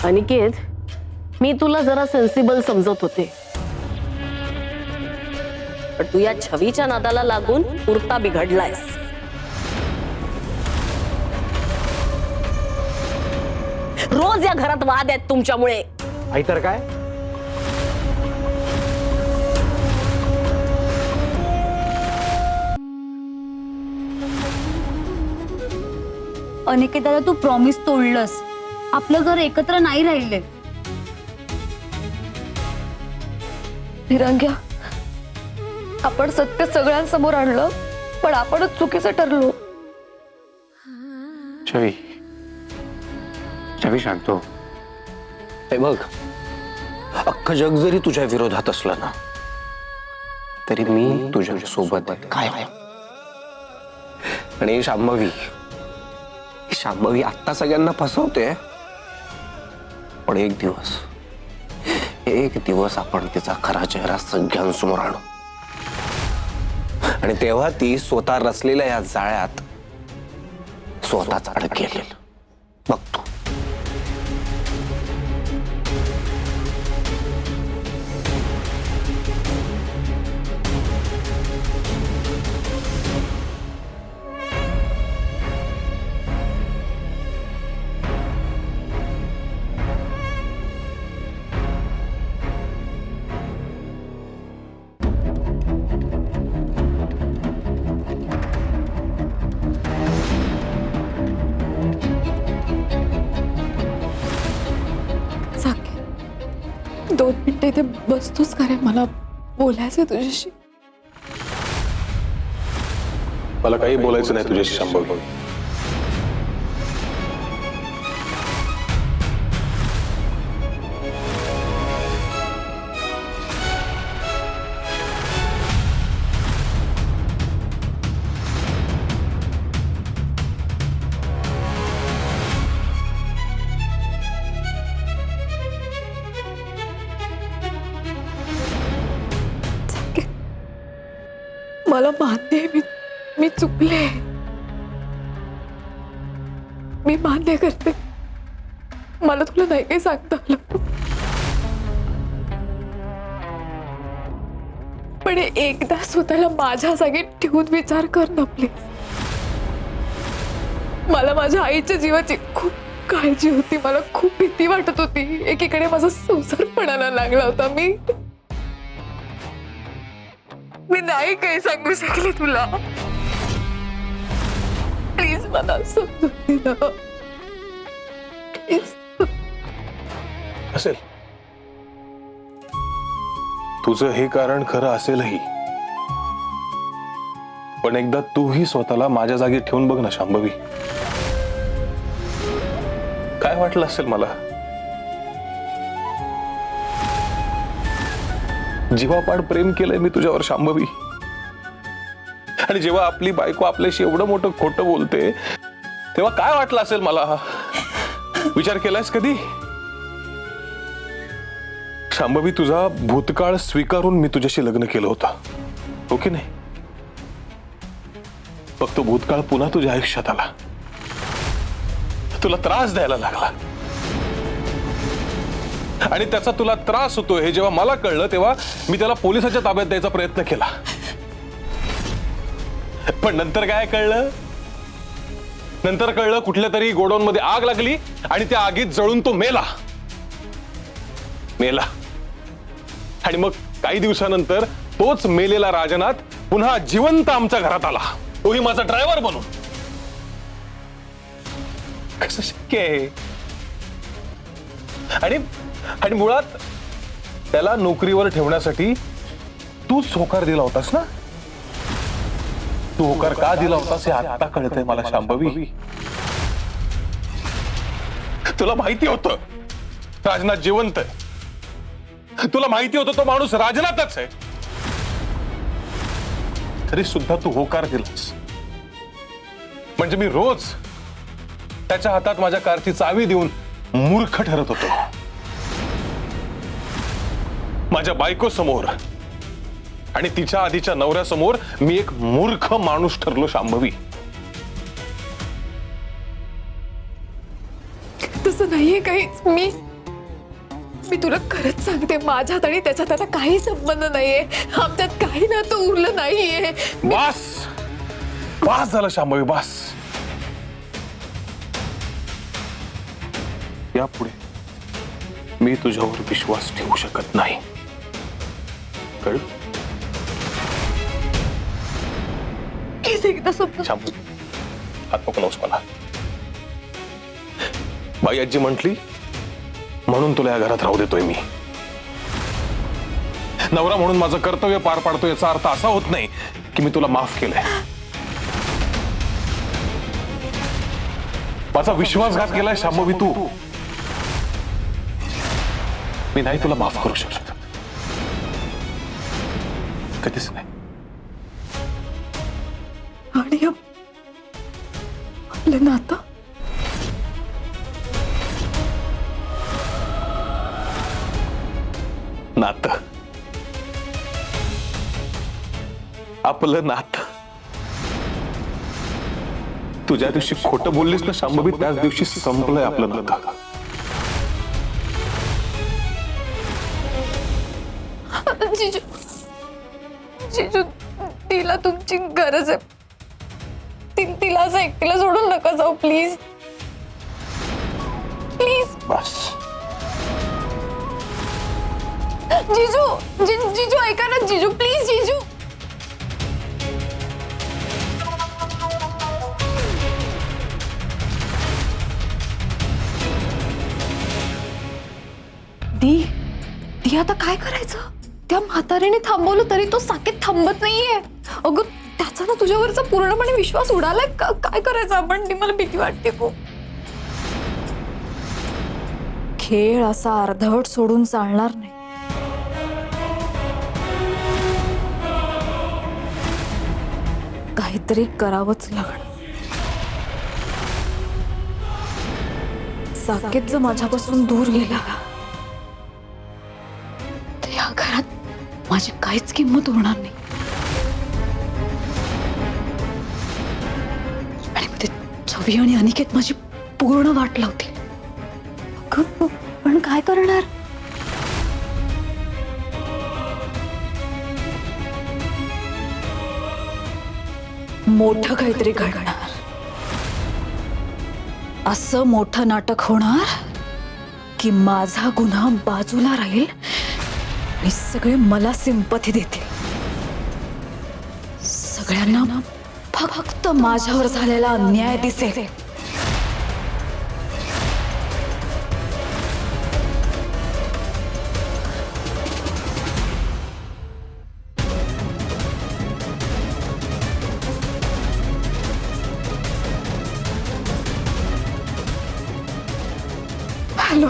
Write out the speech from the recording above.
अनिकेत, मी तुला जरा सेन्सिबल समजत होते, पण तू या छवीच्या नादाला लागून पुरता बिघडलायस. रोज या घरात वाद आहेत तुमच्यामुळे. आई तर काय, अनिकेताला तू प्रॉमिस तोडलंस. आपलं घर एकत्र नाही राहिले. निरंग्या, आपण सत्य सगळ्यांसमोर आणलं, पण आपणच चुकीचं ठरलो. छवी छवी शांत हो. हे बघ, अख्खं जग जरी तुझ्या विरोधात असलं ना, तरी मी तुझ्या सोबत आहे काय. आणि शांभवी आत्ता सगळ्यांना फसवते, पण एक दिवस आपण तिचा खरा चेहरा सगळ्यांसमोर आणू, आणि तेव्हा ती स्वतः रचलेल्या या जाळ्यात स्वतःच अडकेल. बघतो. साके, 2 मिनिटं इथे बसतोस का रे? मला बोलायचंय तुझ्याशी. मला काही बोलायचं नाही तुझ्याशी शांभवी. मला मान्य आहे, मी चुकले. मी मान्य करते, मला तुला नाही काही सांगता आलं. पण एकदा स्वतःला माझ्या जागी ठेवून विचार कर ना प्लीज. मला माझ्या आईच्या जीवाची खूप काळजी होती. मला खूप भीती वाटत होती. एकीकडे माझा संसार पणाला लागला होता. मी नाही काही सांगू शकले तुला. प्लीज मला समजून घे ना. प्लीज. असेल तुझं हे कारण खरं असेलही, पण एकदा तूही स्वतःला माझ्या जागी ठेवून बघ ना शांभवी. काय वाटलं असेल मला? जीवापाड प्रेम केलंय मी तुझ्यावर शांभवी. आणि जेव्हा आपली बायको आपल्याशी एवढं मोठं खोटं बोलते, तेव्हा काय वाटलं असेल मला? विचार केलायस कधी? शांभवी, तुझा भूतकाळ स्वीकारून मी तुझ्याशी लग्न केलं होतं, हो की नाही? फक्त भूतकाळ पुन्हा तुझ्या आयुष्यात आला, तुला त्रास द्यायला लागला. आणि त्याचा तुला त्रास होतोय हे जेव्हा मला कळलं, तेव्हा मी त्याला पोलिसाच्या ताब्यात द्यायचा प्रयत्न केला. पण नंतर काय कळलं? नंतर कळलं कुठल्या तरी गोडाऊन मध्ये आग लागली आणि त्या आगीत जळून तो मेला. आणि मग काही दिवसानंतर तोच मेलेला राजनाथ पुन्हा जिवंत आमच्या घरात आला, तोही माझा ड्रायव्हर बनून. कसं शक्य आहे? आणि मुळात त्याला नोकरीवर ठेवण्यासाठी तूच होकार दिला होतास ना? तू होकार का दिला होतास हे आता कळतंय मला शांभवी. तुला माहिती होतं राजनाथ जिवंत आहे, तुला माहिती होतं तो माणूस राजनाथच आहे, तरी सुद्धा तू होकार दिलास. म्हणजे मी रोज त्याच्या हातात माझ्या कारची चावी देऊन मूर्ख ठरत होतो. माझ्या बायको समोर आणि तिच्या आधीच्या नवऱ्यासमोर मी एक मूर्ख माणूस ठरलो शांभवी. तसं नाहीये काहीच. मी तुला खरंच सांगते, माझ्यात आणि त्याच्यात आता काही संबंध नाहीये. आमच्यात काही ना तो उरलं नाहीये. बस बस झालं शांभवी, बस. यापुढे मी तुझ्यावर विश्वास ठेवू शकत नाही, कळलं? प्लीज एकदा समजा. शांभवी, हात पकडलास मला. बाई आजी म्हटली म्हणून तुला या घरात राहू देतोय मी. नवरा म्हणून माझं कर्तव्य पार पाडतोय याचा अर्थ असा होत नाही की मी तुला माफ केलंय. माझा विश्वासघात केलाय शांभवी तू. मी नाही तुला माफ करू शकत, कधीच नाही. आणि आपलं नातं नातं, आपलं नातं. तू ज्या दिवशी खोटं बोललीस ना शांभवी, त्याच दिवशी संपलंय आपलं नातं. जिजू, जिजू, तिला तुमची गरज आहे. तिला असं एकटीला सोडून नका जाऊ, प्लीज प्लीज. बस. जिजू, जिजू ऐका ना, जिजू प्लीज. जिजू, दी आता काय करायचं? त्या म्हातारीने थांबवलं तरी तो साकेत थांबत नाहीये. अगं त्याचा ना तुझ्यावरचा पूर्णपणे विश्वास उडालाय. काय करायचं आपण? ती मला भीती वाटते खूप. खेळ असा अर्धवट सोडून चालणार नाही. काहीतरी करावंच लागणार. साकेत जर माझ्यापासून दूर गेला तर या घरात माझी काहीच किंमत होणार नाही. आणि ते छवी आणि अनिकेत माझी पूर्ण वाट लावतील. पण काय करणार? मोठं काहीतरी घडणार. असं मोठं नाटक होणार की माझा गुन्हा बाजूला राहील आणि सगळे मला सिंपथी देतील. सगळ्यांना फक्त माझ्यावर झालेला अन्याय दिसेल. हॅलो.